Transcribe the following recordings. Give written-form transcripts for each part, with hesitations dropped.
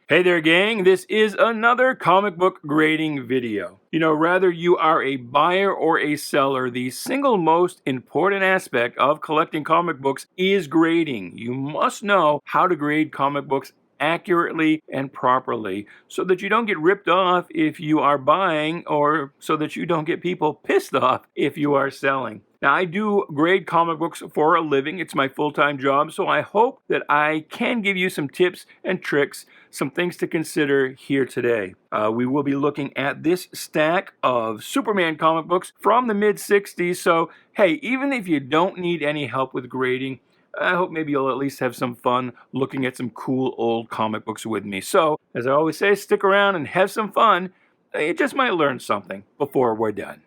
Hey there, gang. This is another comic book grading video. Whether you are a buyer or a seller, the single most important aspect of collecting comic books is grading. You must know how to grade comic books accurately and properly so that you don't get ripped off if you are buying, or so that you don't get people pissed off if you are selling. Now, I do grade comic books for a living. It's my full-time job, so I hope that I can give you some tips and tricks, some things to consider here today. We will be looking at this stack of Superman comic books from the mid-60s, so hey, even if you don't need any help with grading, I hope maybe you'll at least have some fun looking at some cool old comic books with me. So, as I always say, stick around and have some fun. You just might learn something before we're done.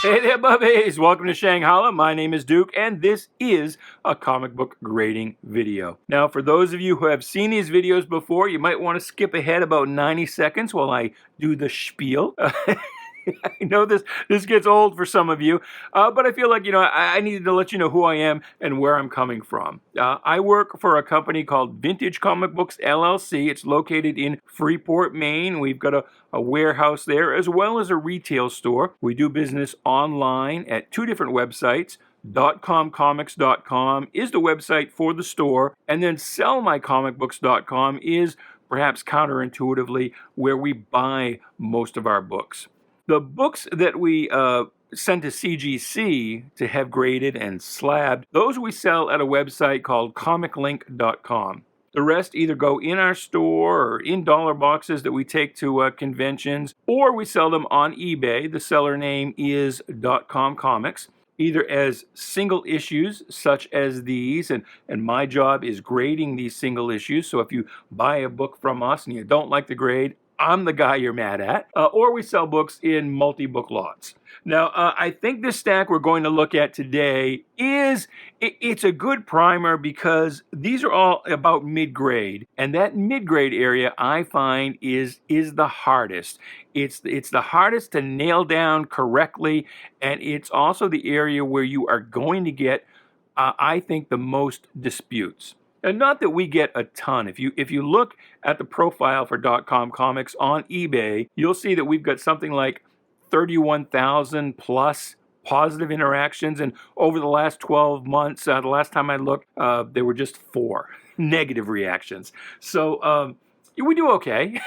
Hey there, bubbies! Welcome to Shanghala. My name is Duke, and this is a comic book grading video. Now, for those of you who have seen these videos before, you might want to skip ahead about 90 seconds while I do the spiel. I know this gets old for some of you, but I feel like, I needed to let you know who I am and where I'm coming from. I work for a company called Vintage Comic Books, LLC. It's located in Freeport, Maine. We've got a warehouse there as well as a retail store. We do business online at two different websites. .comcomics.com is the website for the store, and then sellmycomicbooks.com is, perhaps counterintuitively, where we buy most of our books. The books that we send to CGC to have graded and slabbed, those we sell at a website called comiclink.com. The rest either go in our store or in dollar boxes that we take to conventions, or we sell them on eBay. The seller name is .comcomics, either as single issues such as these, and my job is grading these single issues. So if you buy a book from us and you don't like the grade, I'm the guy you're mad at. Or we sell books in multi-book lots. Now, I think this stack we're going to look at today it's a good primer because these are all about mid-grade. And that mid-grade area, I find, is the hardest. It's the hardest to nail down correctly, and it's also the area where you are going to get, I think, the most disputes. And not that we get a ton. If you look at the profile for .com Comics on eBay, you'll see that we've got something like 31,000 plus positive interactions, and over the last 12 months, the last time I looked, there were just 4 negative reactions. So we do okay,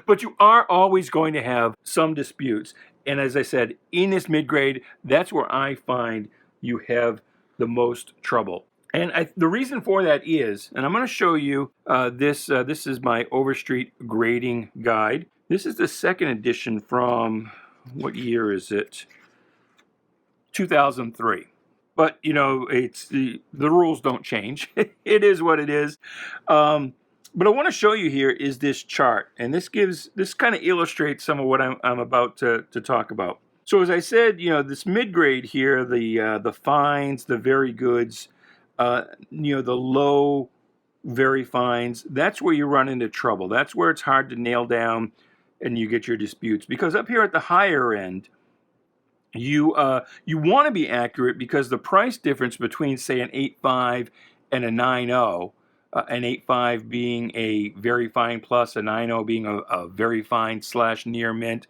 but you are always going to have some disputes. And as I said, in this mid-grade, that's where I find you have the most trouble. And the reason for that is, and I'm going to show you this is my Overstreet Grading guide. This is the second edition from, what year is it? 2003. But, it's the rules don't change. It is what it is. But I want to show you here is this chart. And this kind of illustrates some of what I'm about to talk about. So as I said, this mid-grade here, the fines, the very goods, the low, very fines, that's where you run into trouble. That's where it's hard to nail down and you get your disputes. Because up here at the higher end, you want to be accurate because the price difference between, say, an 8.5 and a 9.0, an 8.5 being a very fine plus, a 9.0 being a very fine / near mint,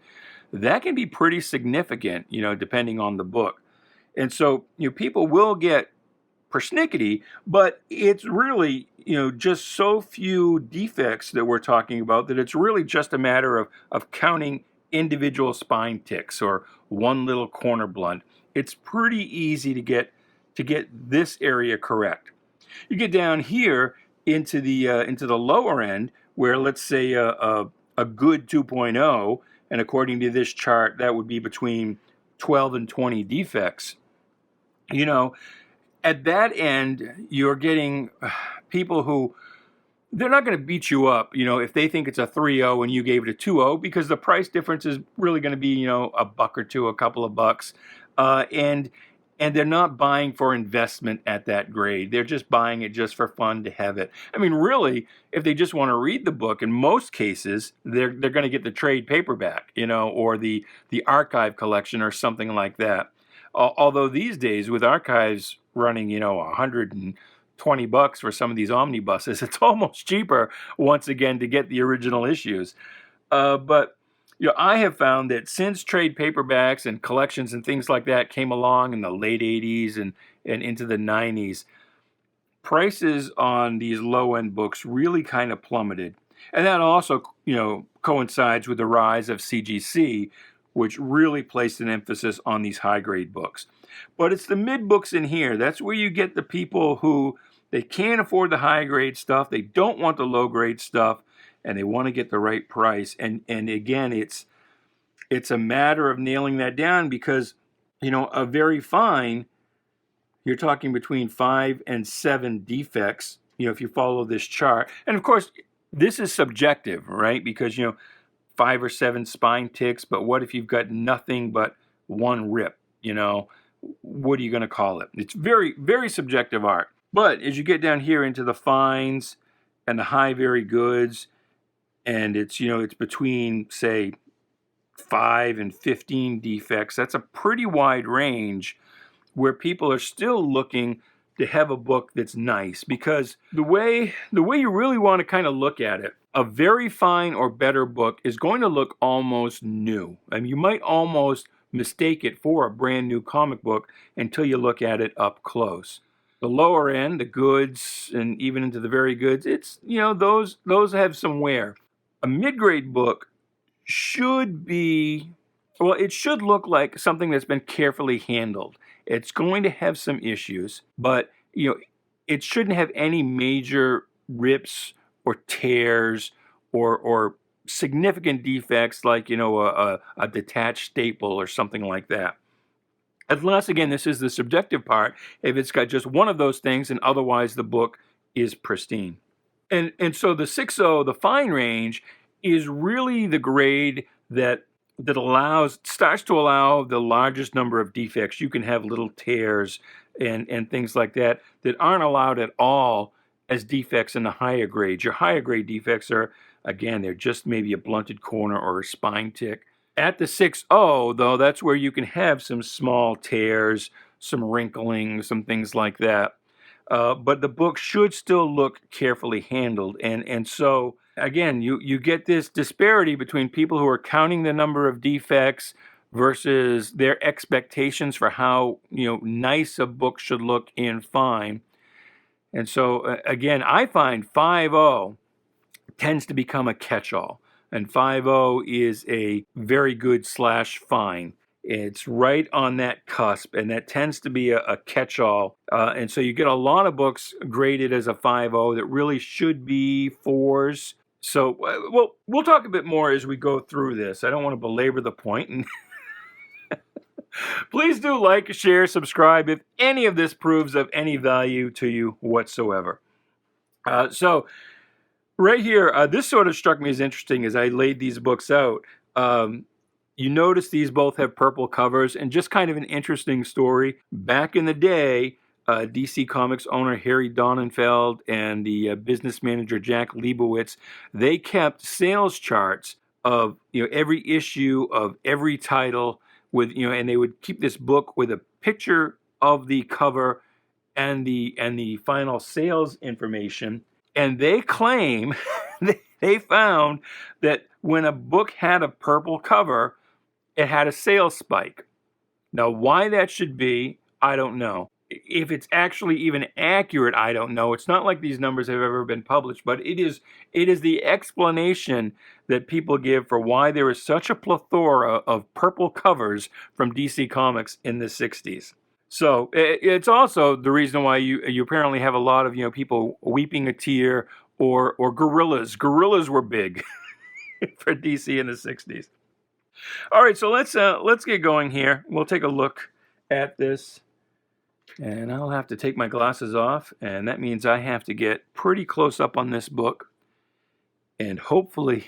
that can be pretty significant, depending on the book. And so, people will get persnickety, but it's really, just so few defects that we're talking about that it's really just a matter of counting individual spine ticks or one little corner blunt. It's pretty easy to get this area correct. You get down here into the lower end where, let's say, a good 2.0, and according to this chart, that would be between 12 and 20 defects. At that end, you're getting people who, they're not going to beat you up, if they think it's a 3.0 and you gave it a 2.0, because the price difference is really going to be, a buck or two, a couple of bucks. And they're not buying for investment at that grade. They're just buying it just for fun to have it. I mean, really, if they just want to read the book, in most cases, they're going to get the trade paperback, or the archive collection or something like that. Although these days, with archives running, $120 for some of these omnibuses, it's almost cheaper once again to get the original issues. But I have found that since trade paperbacks and collections and things like that came along in the late 80s and into the 90s, prices on these low-end books really kind of plummeted. And that also, coincides with the rise of CGC, which really placed an emphasis on these high-grade books. But it's the mid books in here. That's where you get the people who they can't afford the high-grade stuff, they don't want the low-grade stuff, and they want to get the right price. And again, it's a matter of nailing that down because, a very fine, you're talking between 5 and 7 defects, if you follow this chart. And of course, this is subjective, right? Because, 5 or 7 spine ticks, but what if you've got nothing but one rip, What are you going to call it? It's very, very subjective art. But as you get down here into the fines and the high very goods, and it's, it's between, say, 5 and 15 defects, that's a pretty wide range where people are still looking to have a book that's nice. Because the way you really want to kind of look at it, a very fine or better book is going to look almost new. I mean, you might almost mistake it for a brand new comic book until you look at it up close. The lower end, the goods, and even into the very goods, it's, those have some wear. A mid-grade book should be, well, it should look like something that's been carefully handled. It's going to have some issues, but, it shouldn't have any major rips or tears or significant defects like, a detached staple or something like that. Unless, again, this is the subjective part, if it's got just one of those things and otherwise the book is pristine. And so the 6.0, the fine range, is really the grade that starts to allow the largest number of defects. You can have little tears and things like that aren't allowed at all as defects in the higher grades. Your higher grade defects are, again, they're just maybe a blunted corner or a spine tick. At the 6.0, though, that's where you can have some small tears, some wrinkling, some things like that. But the book should still look carefully handled. And so, again, you get this disparity between people who are counting the number of defects versus their expectations for how, nice a book should look in fine. And so, again, I find 5.0 tends to become a catch-all. And 5.0 is a very good / fine. It's right on that cusp, and that tends to be a catch-all. And so you get a lot of books graded as a 5.0 that really should be 4s. So, we'll talk a bit more as we go through this. I don't want to belabor the point. And please do like, share, subscribe if any of this proves of any value to you whatsoever. So right here, this sort of struck me as interesting as I laid these books out. You notice these both have purple covers, and just kind of an interesting story. Back in the day, DC Comics owner Harry Donenfeld and the business manager Jack Leibowitz, they kept sales charts of every issue of every title with and they would keep this book with a picture of the cover and the final sales information. And they claim they found that when a book had a purple cover, it had a sales spike. Now, why that should be, I don't know. If it's actually even accurate, I don't know. It's not like these numbers have ever been published, but it is the explanation that people give for why there is such a plethora of purple covers from DC Comics in the 60s. So it's also the reason why you apparently have a lot of people weeping a tear or gorillas. Gorillas were big for DC in the 60s. All right, so let's get going here. We'll take a look at this. And I'll have to take my glasses off, and that means I have to get pretty close up on this book. And hopefully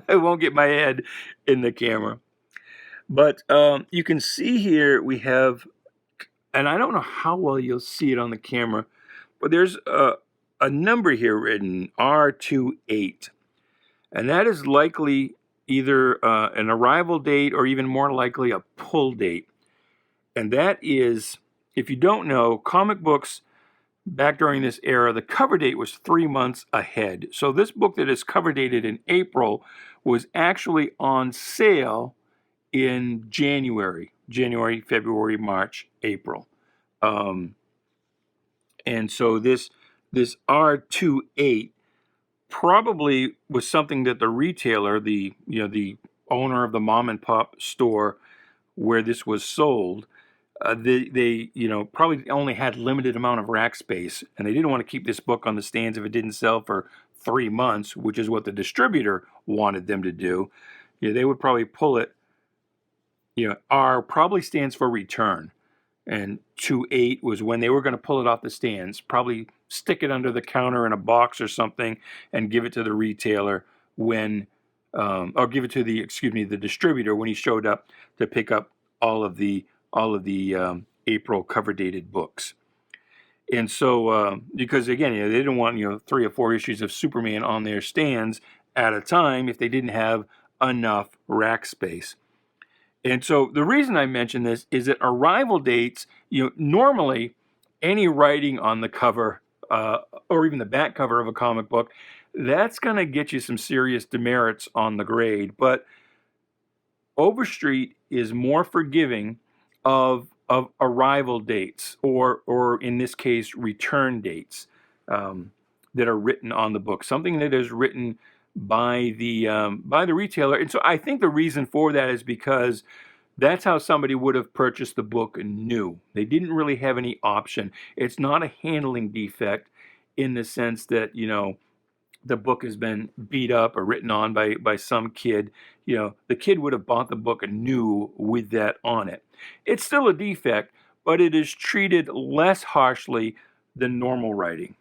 I won't get my head in the camera. But you can see here we have, and I don't know how well you'll see it on the camera, but there's a number here written R28. And that is likely either an arrival date or even more likely a pull date. And that is, if you don't know, comic books back during this era, the cover date was 3 months ahead. So this book that is cover dated in April was actually on sale in January, February, March, April. And so this R28 probably was something that the retailer, the owner of the mom and pop store where this was sold, they probably only had limited amount of rack space, and they didn't want to keep this book on the stands if it didn't sell for 3 months, which is what the distributor wanted them to do. They would probably pull it. R probably stands for return, and 28 was when they were going to pull it off the stands, probably stick it under the counter in a box or something and give it to the retailer when, or give it to the distributor when he showed up to pick up all of the April cover dated books. And so, because again, they didn't want 3 or 4 issues of Superman on their stands at a time if they didn't have enough rack space. And so the reason I mention this is that arrival dates, normally any writing on the cover or even the back cover of a comic book, that's going to get you some serious demerits on the grade. But Overstreet is more forgiving of arrival dates, or in this case, return dates that are written on the book. Something that is written by the retailer. And so I think the reason for that is because that's how somebody would have purchased the book new. They didn't really have any option. It's not a handling defect in the sense that, the book has been beat up or written on by some kid. The kid would have bought the book new with that on it. It's still a defect, but it is treated less harshly than normal writing.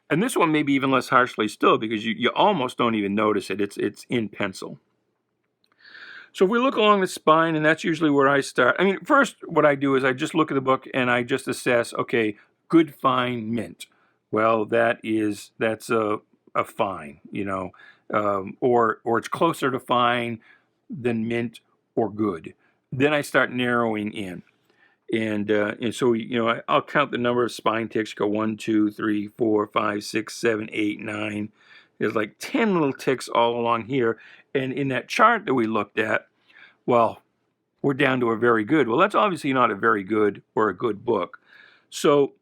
And this one maybe even less harshly still, because you almost don't even notice it. It's in pencil. So if we look along the spine, and that's usually where I start. I mean, first what I do is I just look at the book and I just assess, okay, good, fine, mint. Well, that's a fine, or it's closer to fine than mint or good. Then I start narrowing in. And so I'll count the number of spine ticks. Go 1, 2, 3, 4, 5, 6, 7, 8, 9. There's like 10 little ticks all along here. And in that chart that we looked at, well, we're down to a very good. Well, that's obviously not a very good or a good book. So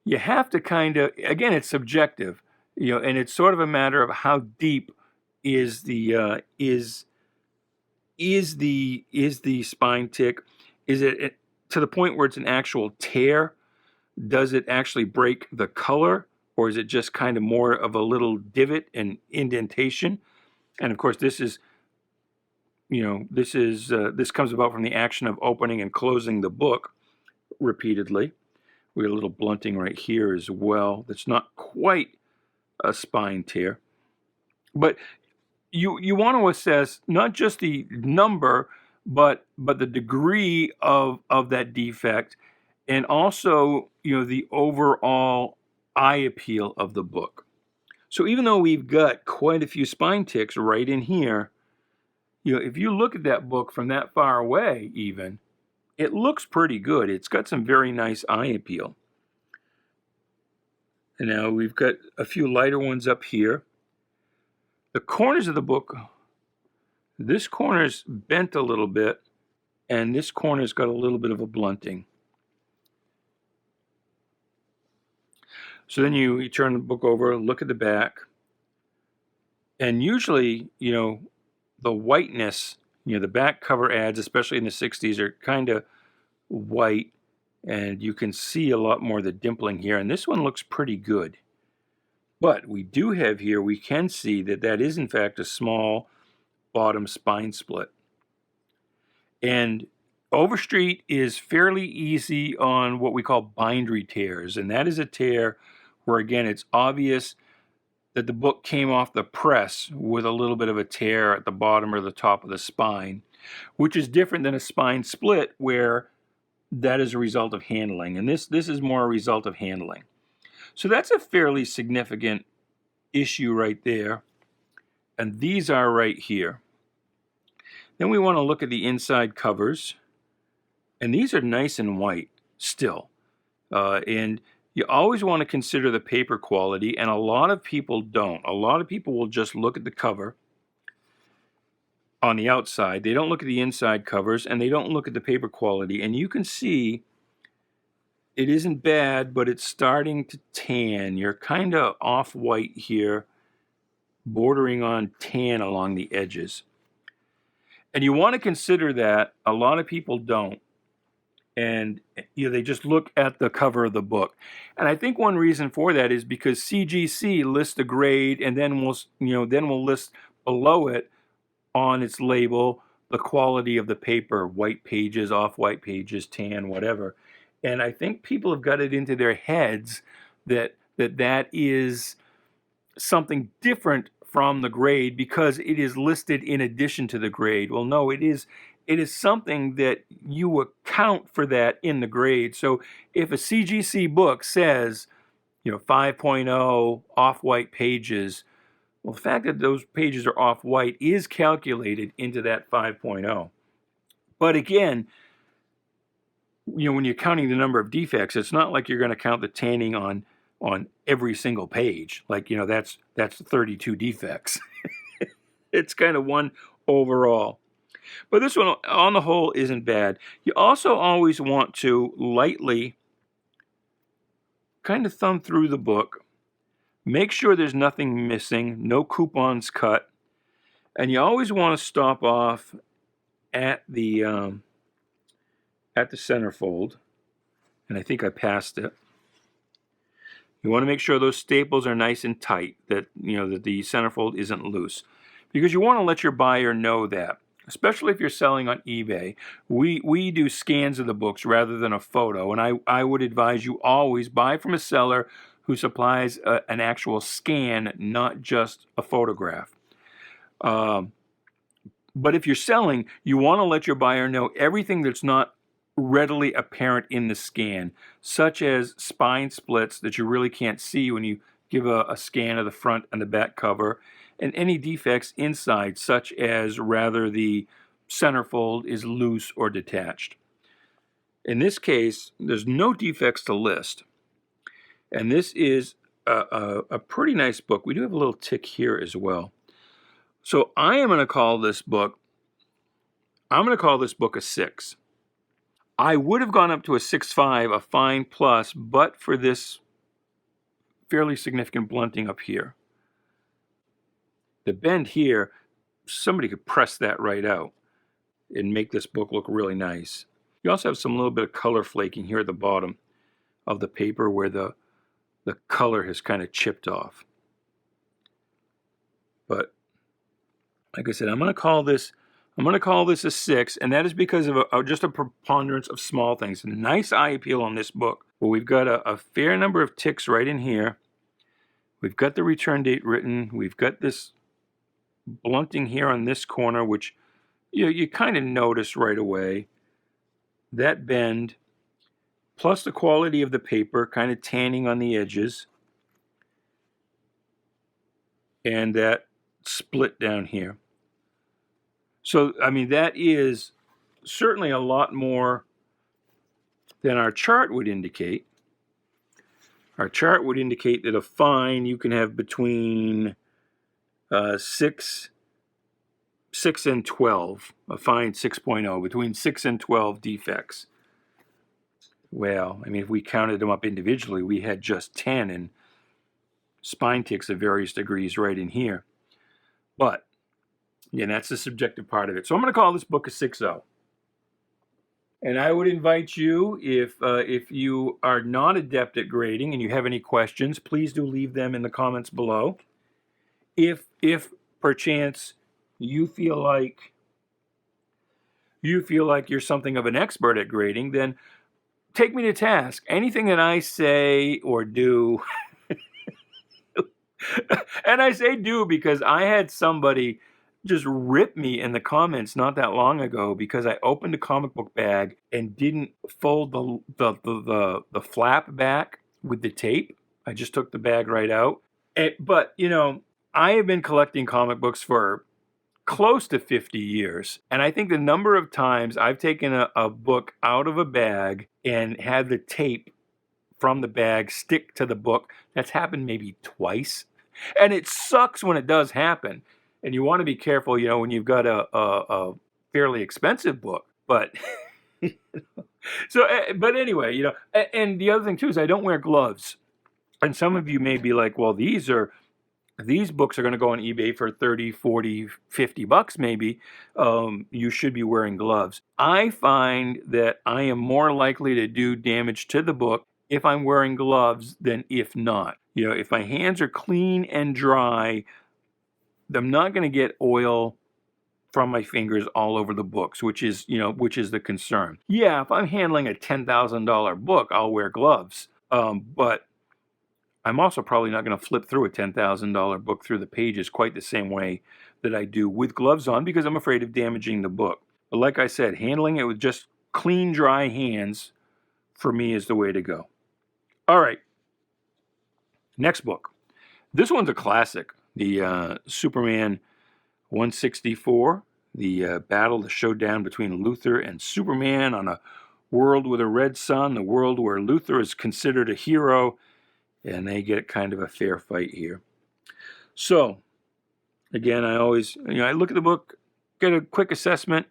you have to kind of, again, it's subjective, and it's sort of a matter of how deep is the spine tick? Is it to the point where it's an actual tear? Does it actually break the color, or is it just kind of more of a little divot and indentation? And of course, this comes about from the action of opening and closing the book repeatedly. We have a little blunting right here as well. That's not quite a spine tear, but you want to assess not just the number, but the degree of that defect, and also the overall eye appeal of the book. So even though we've got quite a few spine ticks right in here, if you look at that book from that far away, even, it looks pretty good. It's got some very nice eye appeal. And now we've got a few lighter ones up here. The corners of the book, this corner's bent a little bit, and this corner's got a little bit of a blunting. So then you turn the book over, look at the back, and usually, the whiteness, the back cover ads, especially in the 60s, are kind of white, and you can see a lot more of the dimpling here, and this one looks pretty good. But we do have here, we can see that is in fact a small bottom spine split. And Overstreet is fairly easy on what we call bindery tears, and that is a tear where, again, it's obvious that the book came off the press with a little bit of a tear at the bottom or the top of the spine, which is different than a spine split where that is a result of handling. And this is more a result of handling. So that's a fairly significant issue right there. And these are right here. Then we want to look at the inside covers. And these are nice and white still. And you always want to consider the paper quality, and a lot of people don't. A lot of people will just look at the cover on the outside. They don't look at the inside covers, and they don't look at the paper quality. And you can see it isn't bad, but it's starting to tan. You're kind of off-white here, bordering on tan along the edges. And you want to consider that. A lot of people don't. And they just look at the cover of the book. And I think one reason for that is because CGC lists the grade, and then we'll list below it on its label the quality of the paper, white pages, off-white pages, tan, whatever. And I think people have got it into their heads that is something different from the grade because it is listed in addition to the grade. Well, no, it is something that you account for that in the grade. So if a CGC book says, 5.0 off-white pages, well, the fact that those pages are off-white is calculated into that 5.0. But again, when you're counting the number of defects, it's not like you're going to count the tanning on every single page. Like, that's 32 defects. It's kind of one overall. But this one, on the whole, isn't bad. You also always want to lightly kind of thumb through the book. Make sure there's nothing missing, no coupons cut. And you always want to stop off at the centerfold. And I think I passed it. You want to make sure those staples are nice and tight, that that the centerfold isn't loose. Because you want to let your buyer know that. Especially if you're selling on eBay, we do scans of the books rather than a photo, and I would advise you always buy from a seller who supplies an actual scan, not just a photograph. But if you're selling, you want to let your buyer know everything that's not readily apparent in the scan, such as spine splits that you really can't see when you give a scan of the front and the back cover, and any defects inside, such as rather the centerfold is loose or detached. In this case, there's no defects to list. And this is a pretty nice book. We do have a little tick here as well. So I am going to call this book a 6. I would have gone up to a 6.5, a fine plus, but for this fairly significant blunting up here. The bend here, somebody could press that right out and make this book look really nice. You also have some little bit of color flaking here at the bottom of the paper where the color has kind of chipped off. But like I said, I'm going to call this a 6, and that is because of just a preponderance of small things. Nice eye appeal on this book. Well, we've got a fair number of ticks right in here. We've got the return date written. We've got this blunting here on this corner, which you kind of notice right away. That bend, plus the quality of the paper, kind of tanning on the edges, and that split down here. So, I mean, that is certainly a lot more than our chart would indicate. Our chart would indicate that a fine you can have between 6 and 12, a fine 6.0, between 6 and 12 defects. Well, I mean, if we counted them up individually, we had just 10, and spine ticks of various degrees right in here. But, again, that's the subjective part of it. So I'm going to call this book a 6.0. And I would invite you, if you are not adept at grading and you have any questions, please do leave them in the comments below. If perchance you feel like you're something of an expert at grading, then take me to task. Anything that I say or do, and I say do because I had somebody just ripped me in the comments not that long ago because I opened a comic book bag and didn't fold the flap back with the tape. I just took the bag right out. But I have been collecting comic books for close to 50 years. And I think the number of times I've taken a book out of a bag and had the tape from the bag stick to the book, that's happened maybe twice. And it sucks when it does happen. And you want to be careful, when you've got a fairly expensive book. But but anyway, and the other thing too is I don't wear gloves. And some of you may be like, well, these books are going to go on eBay for 30, 40, 50 bucks maybe. You should be wearing gloves. I find that I am more likely to do damage to the book if I'm wearing gloves than if not. If my hands are clean and dry, I'm not going to get oil from my fingers all over the books, which is the concern. Yeah, if I'm handling a $10,000 book, I'll wear gloves. But I'm also probably not going to flip through a $10,000 book through the pages quite the same way that I do with gloves on because I'm afraid of damaging the book. But like I said, handling it with just clean, dry hands for me is the way to go. All right. Next book. This one's a classic. The Superman 164, the battle, the showdown between Luthor and Superman on a world with a red sun, the world where Luthor is considered a hero, and they get kind of a fair fight here. So, again, I always, I look at the book, get a quick assessment.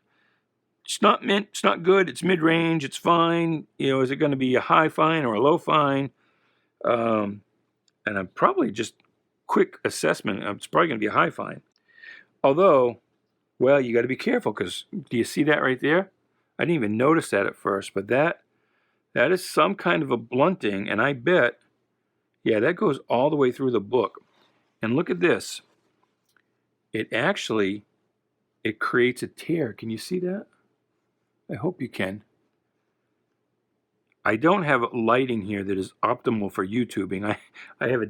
It's not mint, it's not good, it's mid-range, it's fine. Is it going to be a high fine or a low fine? And I'm probably just quick assessment. It's probably going to be a high fine. Although, well, you got to be careful because do you see that right there? I didn't even notice that at first, but that is some kind of a blunting, and I bet, yeah, that goes all the way through the book. And look at this. It creates a tear. Can you see that? I hope you can. I don't have lighting here that is optimal for YouTubing. I have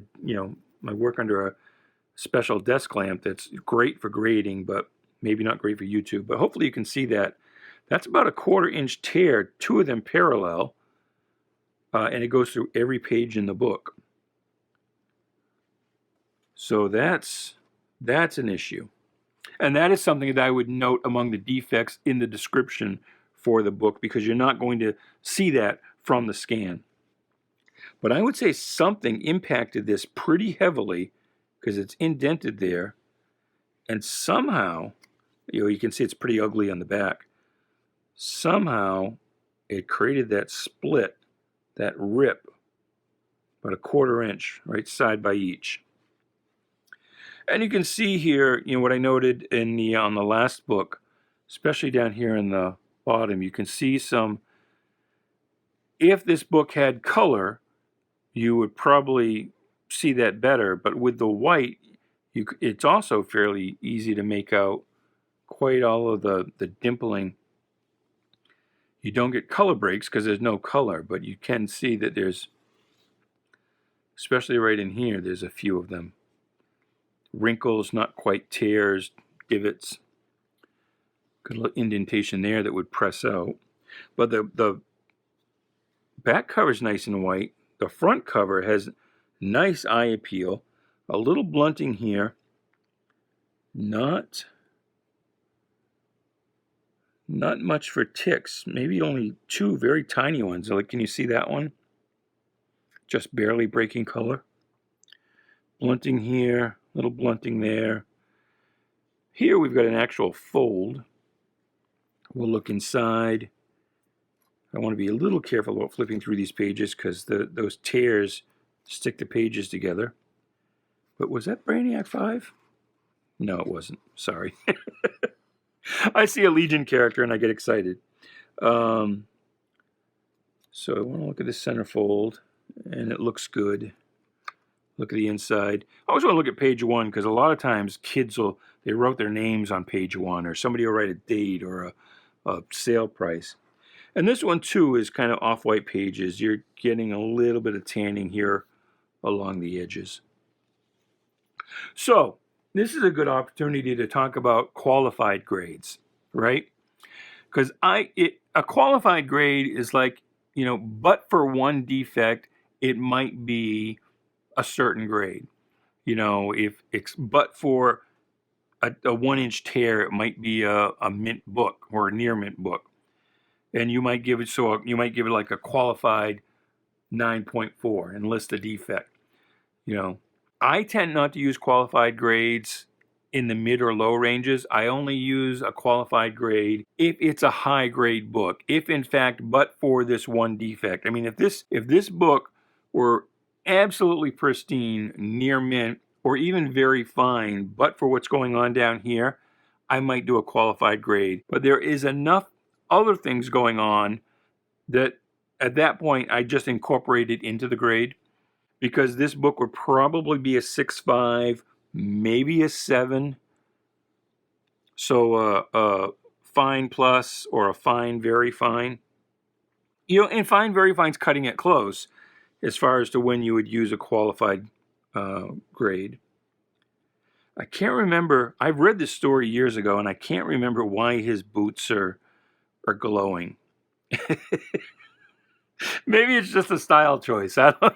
I work under a special desk lamp that's great for grading, but maybe not great for YouTube. But hopefully you can see that. That's about a 1/4 inch tear, 2 of them parallel, and it goes through every page in the book. So that's an issue. And that is something that I would note among the defects in the description for the book because you're not going to see that from the scan. But I would say something impacted this pretty heavily because it's indented there. And somehow, you can see it's pretty ugly on the back. Somehow it created that split, that rip, about a 1/4 inch, right side by each. And you can see here, what I noted on the last book, especially down here in the bottom, you can see some. If this book had color, you would probably see that better. But with the white, it's also fairly easy to make out quite all of the dimpling. You don't get color breaks because there's no color, but you can see that there's, especially right in here, there's a few of them. Wrinkles, not quite tears, divots. Good little indentation there that would press out. But the back cover is nice and white. The front cover has nice eye appeal. A little blunting here. Not much for ticks. Maybe only 2 very tiny ones. Like, can you see that one? Just barely breaking color. Blunting here, little blunting there. Here we've got an actual fold. We'll look inside. I want to be a little careful about flipping through these pages because those tears stick the pages together. But was that Brainiac 5? No, it wasn't. Sorry. I see a Legion character and I get excited. So I want to look at the centerfold, and it looks good. Look at the inside. I always want to look at page 1 because a lot of times kids they wrote their names on page 1, or somebody will write a date or a sale price. And this one too is kind of off-white pages. You're getting a little bit of tanning here along the edges. So this is a good opportunity to talk about qualified grades, right? Because a qualified grade is like, but for one defect, it might be a certain grade. If it's but for a 1-inch tear, it might be a mint book or a near mint book. And you might give it like a qualified 9.4 and list a defect. I tend not to use qualified grades in the mid or low ranges. I only use a qualified grade if it's a high grade book. If in fact, but for this one defect. I mean, if this book were absolutely pristine, near mint, or even very fine, but for what's going on down here, I might do a qualified grade. But there is enough other things going on that at that point I just incorporate it into the grade, because this book would probably be a 6.5, maybe a 7. So a fine plus or a fine very fine. And fine very fine's cutting it close as far as to when you would use a qualified grade. I can't remember. I've read this story years ago, and I can't remember why his boots are glowing. Maybe it's just a style choice. I don't.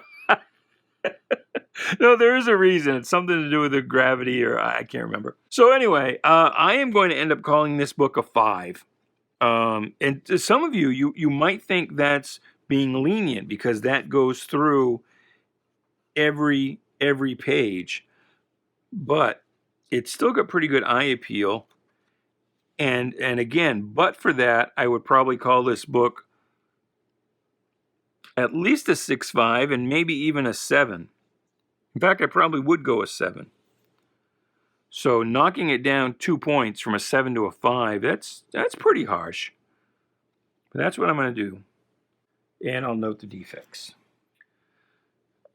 No, there is a reason. It's something to do with the gravity, or I can't remember. So anyway, I am going to end up calling this book a 5. And to some of you might think that's being lenient because that goes through every page, but it's still got pretty good eye appeal. And again, but for that, I would probably call this book at least a 6.5 and maybe even a 7. In fact, I probably would go a 7. So knocking it down 2 points from a 7 to a 5, that's pretty harsh. But that's what I'm going to do. And I'll note the defects.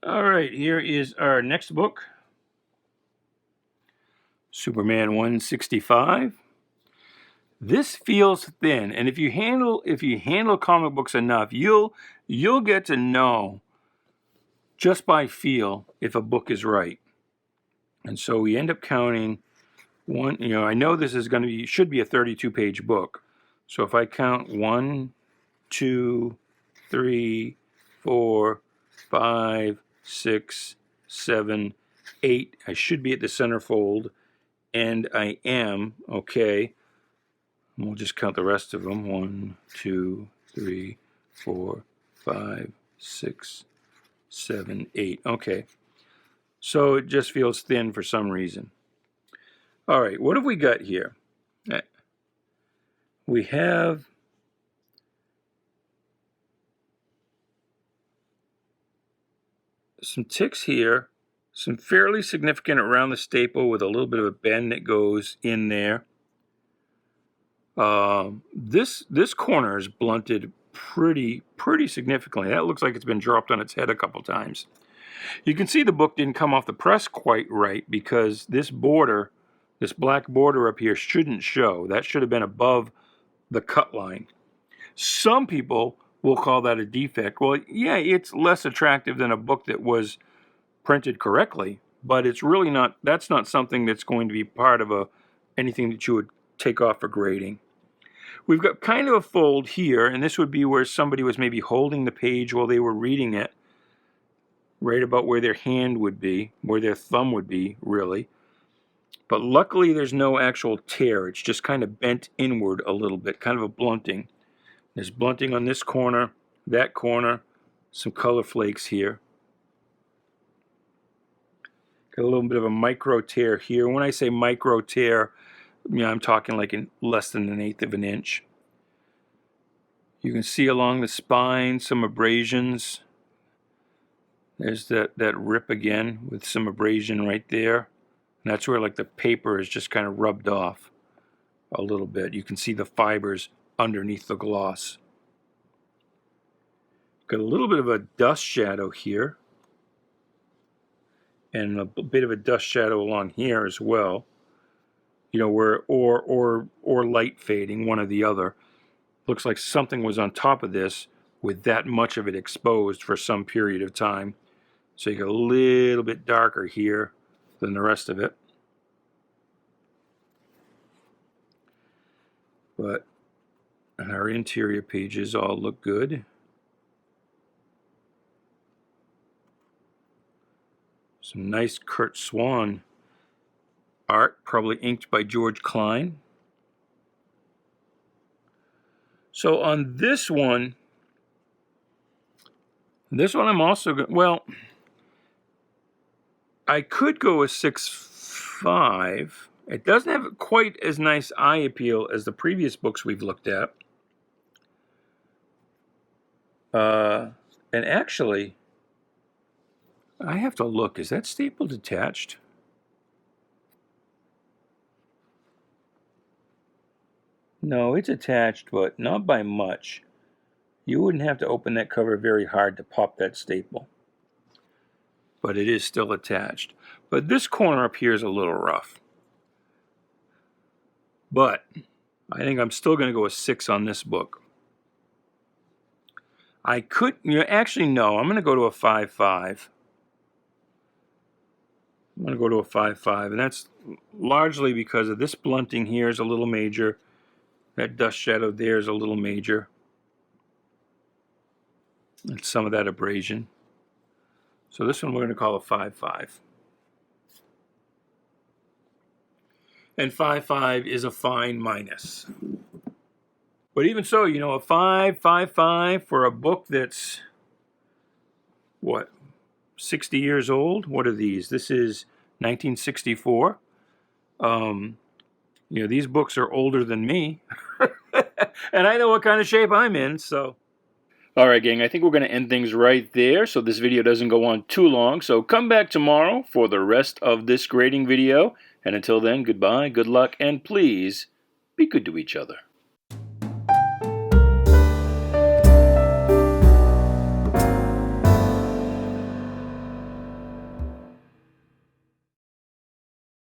All right, here is our next book. Superman 165. This feels thin, and if you handle comic books enough, you'll get to know just by feel if a book is right. And so we end up counting one. I know this is should be a 32-page book. So if I count 1, 2, 3, 4, 5, 6, 7, 8, I should be at the centerfold, and I am. Okay. We'll just count the rest of them. 1, 2, 3, 4, 5, 6, 7, 8. Okay. So it just feels thin for some reason. All right, what have we got here? We have some ticks here, some fairly significant around the staple with a little bit of a bend that goes in there. This corner is blunted pretty significantly. That looks like it's been dropped on its head a couple times. You can see the book didn't come off the press quite right because this border, this black border up here, shouldn't show. That should have been above the cut line. Some people will call that a defect. Well, yeah, it's less attractive than a book that was printed correctly, but it's really not. That's not something that's going to be part of anything that you would take off for grading. We've got kind of a fold here, and this would be where somebody was maybe holding the page while they were reading it, right about where their hand would be, where their thumb would be, really. But luckily there's no actual tear. It's just kind of bent inward a little bit, kind of a blunting. There's blunting on this corner, that corner, some color flakes here. Got a little bit of a micro tear here. When I say micro tear, I'm talking like in less than 1/8 of an inch. You can see along the spine some abrasions. There's that rip again with some abrasion right there. And that's where like the paper is just kind of rubbed off a little bit. You can see the fibers underneath the gloss. Got a little bit of a dust shadow here. And a bit of a dust shadow along here as well. Where or light fading, one or the other. Looks like something was on top of this with that much of it exposed for some period of time. So you got a little bit darker here than the rest of it. But our interior pages all look good. Some nice Kurt Swan art, probably inked by George Klein. So on this one I'm also going, well, I could go a 6.5. It doesn't have quite as nice eye appeal as the previous books we've looked at. And actually, I have to look. Is that staple detached? No, it's attached, but not by much. You wouldn't have to open that cover very hard to pop that staple. But it is still attached. But this corner up here is a little rough. But I think I'm still going to go a 6 on this book. I could, actually no, I'm going to go to a 5.5. I'm going to go to a 5.5, and that's largely because of this blunting here is a little major. That dust shadow there is a little major. And some of that abrasion. So this one we're going to call a 5.5. And 5.5 is a fine minus. But even so, a 5.5 for a book that's, what, 60 years old? What are these? This is 1964. These books are older than me. And I know what kind of shape I'm in, so. All right, gang, I think we're going to end things right there so this video doesn't go on too long. So come back tomorrow for the rest of this grading video. And until then, goodbye, good luck, and please be good to each other.